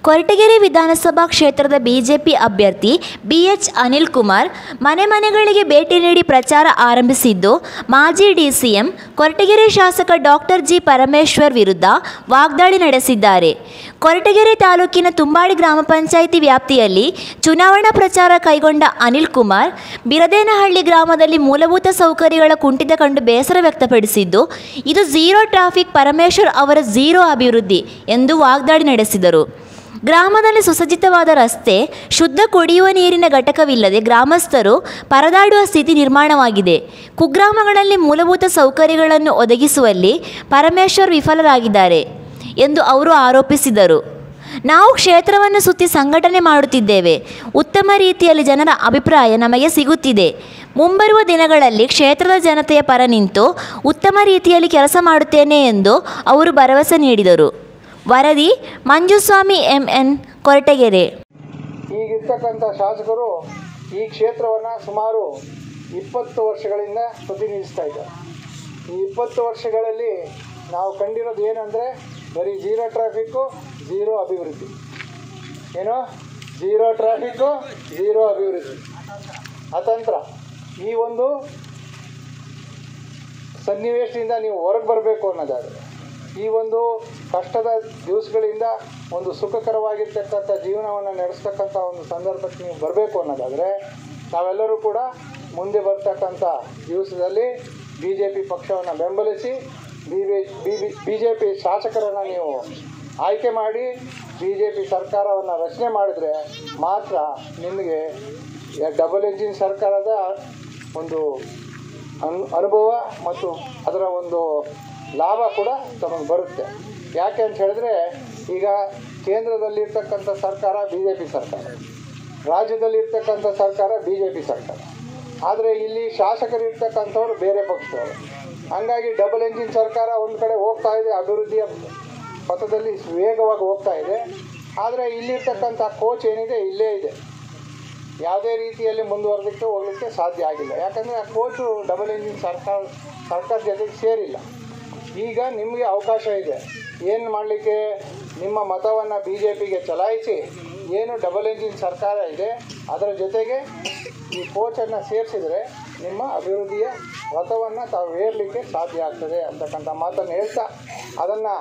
ಕೊರಟಗೆರೆ ವಿಧಾನಸಭಾ ಕ್ಷೇತ್ರದ ಬಿಜೆಪಿ ಅಭ್ಯರ್ಥಿ ಬಿಎಚ್ ಅನಿಲ್ ಕುಮಾರ್ ಮನೆ ಮನೆಗಳಿಗೆ ಭೇಟಿ ನೀಡಿ ಪ್ರಚಾರ ಆರಂಭಿಸಿದ್ದು, ಮಾಜಿ ಡಿಸಿಎಂ ಕೊರಟಗೆರೆ ಶಾಸಕ ಡಾಕ್ಟರ್ ಜಿ ಪರಮೇಶ್ವರ್ ವಿರುದ್ಧ ವಾಗ್ದಾಳಿ ನಡೆಸಿದ್ದಾರೆ. ಕೊರಟಗೆರೆ ತಾಲೂಕಿನ ತುಂಬಾಡಿ ಗ್ರಾಮ ಪಂಚಾಯಿತಿ ವ್ಯಾಪ್ತಿಯಲ್ಲಿ ಚುನಾವಣಾ ಪ್ರಚಾರ ಕೈಗೊಂಡ ಅನಿಲ್ ಕುಮಾರ್ ಬಿರದೇನಹಳ್ಳಿ ಗ್ರಾಮದಲ್ಲಿ ಮೂಲಭೂತ ಸೌಕರ್ಯಗಳ ಕುಂಠಿತ ಕಂಡು ಬೇಸರ ವ್ಯಕ್ತಪಡಿಸಿದ್ದು, ಇದು ಝೀರೋ ಟ್ರಾಫಿಕ್, ಪರಮೇಶ್ವರ್ ಅವರ ಝೀರೋ ಅಭಿವೃದ್ಧಿ ಎಂದು ವಾಗ್ದಾಳಿ ನಡೆಸಿದರು. ಗ್ರಾಮದಲ್ಲಿ ಸುಸಜ್ಜಿತವಾದ ರಸ್ತೆ, ಶುದ್ಧ ಕುಡಿಯುವ ನೀರಿನ ಘಟಕವಿಲ್ಲದೆ ಗ್ರಾಮಸ್ಥರು ಪರದಾಡುವ ಸ್ಥಿತಿ ನಿರ್ಮಾಣವಾಗಿದೆ. ಕುಗ್ರಾಮಗಳಲ್ಲಿ ಮೂಲಭೂತ ಸೌಕರ್ಯಗಳನ್ನು ಒದಗಿಸುವಲ್ಲಿ ಪರಮೇಶ್ವರ್ ವಿಫಲರಾಗಿದ್ದಾರೆ ಎಂದು ಅವರು ಆರೋಪಿಸಿದರು. ನಾವು ಕ್ಷೇತ್ರವನ್ನು ಸುತ್ತಿ ಸಂಘಟನೆ ಮಾಡುತ್ತಿದ್ದೇವೆ. ಉತ್ತಮ ರೀತಿಯಲ್ಲಿ ಜನರ ಅಭಿಪ್ರಾಯ ನಮಗೆ ಸಿಗುತ್ತಿದೆ. ಮುಂಬರುವ ದಿನಗಳಲ್ಲಿ ಕ್ಷೇತ್ರದ ಜನತೆಯ ಪರ ನಿಂತು ಉತ್ತಮ ರೀತಿಯಲ್ಲಿ ಕೆಲಸ ಮಾಡುತ್ತೇನೆ ಎಂದು ಅವರು ಭರವಸೆ ನೀಡಿದರು. ವರದಿ ಮಂಜುಸ್ವಾಮಿ MN, ಕೊರಟಗೆರೆ. ಈಗಿರ್ತಕ್ಕಂಥ ಶಾಸಕರು ಈ ಕ್ಷೇತ್ರವನ್ನು ಸುಮಾರು 20 ವರ್ಷಗಳಿಂದ ಪ್ರತಿನಿಧಿಸ್ತಾ ಇದ್ದಾರೆ. ಈ 20 ವರ್ಷಗಳಲ್ಲಿ ನಾವು ಕಂಡಿರೋದು ಏನಂದರೆ ಬರೀ ಝೀರೋ ಟ್ರಾಫಿಕ್ಕು, ಝೀರೋ ಅಭಿವೃದ್ಧಿ. ಏನು? ಝೀರೋ ಟ್ರಾಫಿಕ್ಕು, ಝೀರೋ ಅಭಿವೃದ್ಧಿ. ಅತಂತ್ರ ಈ ಒಂದು ಸನ್ನಿವೇಶದಿಂದ ನೀವು ಹೊರಗೆ ಬರಬೇಕು ಅನ್ನೋದಾದರೆ, ಈ ಒಂದು ಕಷ್ಟದ ದಿವಸಗಳಿಂದ ಒಂದು ಸುಖಕರವಾಗಿರ್ತಕ್ಕಂಥ ಜೀವನವನ್ನು ನಡೆಸ್ತಕ್ಕಂಥ ಒಂದು ಸಂದರ್ಭಕ್ಕೆ ನೀವು ಬರಬೇಕು ಅನ್ನೋದಾದರೆ, ನಾವೆಲ್ಲರೂ ಕೂಡ ಮುಂದೆ ಬರ್ತಕ್ಕಂಥ ದಿವಸದಲ್ಲಿ BJP ಪಕ್ಷವನ್ನು ಬೆಂಬಲಿಸಿ BJP ಶಾಸಕರನ್ನು ನೀವು ಆಯ್ಕೆ ಮಾಡಿ BJP ಸರ್ಕಾರವನ್ನು ರಚನೆ ಮಾಡಿದರೆ ಮಾತ್ರ ನಿಮಗೆ ಡಬಲ್ ಎಂಜಿನ್ ಸರ್ಕಾರದ ಒಂದು ಅನುಭವ ಮತ್ತು ಅದರ ಒಂದು ಲಾಭ ಕೂಡ ತಮಗೆ ಬರುತ್ತೆ. ಯಾಕೆ ಅಂತ ಹೇಳಿದ್ರೆ, ಈಗ ಕೇಂದ್ರದಲ್ಲಿರ್ತಕ್ಕಂಥ ಸರ್ಕಾರ BJP ಸರ್ಕಾರ, ರಾಜ್ಯದಲ್ಲಿರ್ತಕ್ಕಂಥ ಸರ್ಕಾರ BJP ಸರ್ಕಾರ. ಆದರೆ ಇಲ್ಲಿ ಶಾಸಕರಿರ್ತಕ್ಕಂಥವ್ರು ಬೇರೆ ಪಕ್ಷದವರು. ಹಂಗಾಗಿ ಡಬಲ್ ಎಂಜಿನ್ ಸರ್ಕಾರ ಒಂದು ಕಡೆ ಹೋಗ್ತಾ ಇದೆ, ಅಭಿವೃದ್ಧಿಯ ಪಥದಲ್ಲಿ ವೇಗವಾಗಿ ಹೋಗ್ತಾ ಇದೆ. ಆದರೆ ಇಲ್ಲಿರ್ತಕ್ಕಂಥ ಕೋಚ್ ಏನಿದೆ ಇಲ್ಲೇ ಇದೆ, ಯಾವುದೇ ರೀತಿಯಲ್ಲಿ ಮುಂದುವರೆದಕ್ಕೆ ಹೋಗಲಿಕ್ಕೆ ಸಾಧ್ಯ ಆಗಿಲ್ಲ. ಯಾಕಂದರೆ ಆ ಕೋಚು ಡಬಲ್ ಎಂಜಿನ್ ಸರ್ಕಾರ ಜೊತೆಗೆ ಸೇರಿಲ್ಲ. ಈಗ ನಿಮಗೆ ಅವಕಾಶ ಇದೆ ಏನು ಮಾಡಲಿಕ್ಕೆ, ನಿಮ್ಮ ಮತವನ್ನು BJPಗೆ ಚಲಾಯಿಸಿ ಏನು ಡಬಲ್ ಎಂಜಿನ್ ಸರ್ಕಾರ ಇದೆ ಅದರ ಜೊತೆಗೆ ಈ ಕೋಚನ್ನು ಸೇರಿಸಿದರೆ ನಿಮ್ಮ ಅಭಿವೃದ್ಧಿಯ ರಥವನ್ನು ತಾವು ಏರಲಿಕ್ಕೆ ಸಾಧ್ಯ ಆಗ್ತದೆ ಅಂತಕ್ಕಂಥ ಮಾತನ್ನು ಹೇಳ್ತಾ ಅದನ್ನು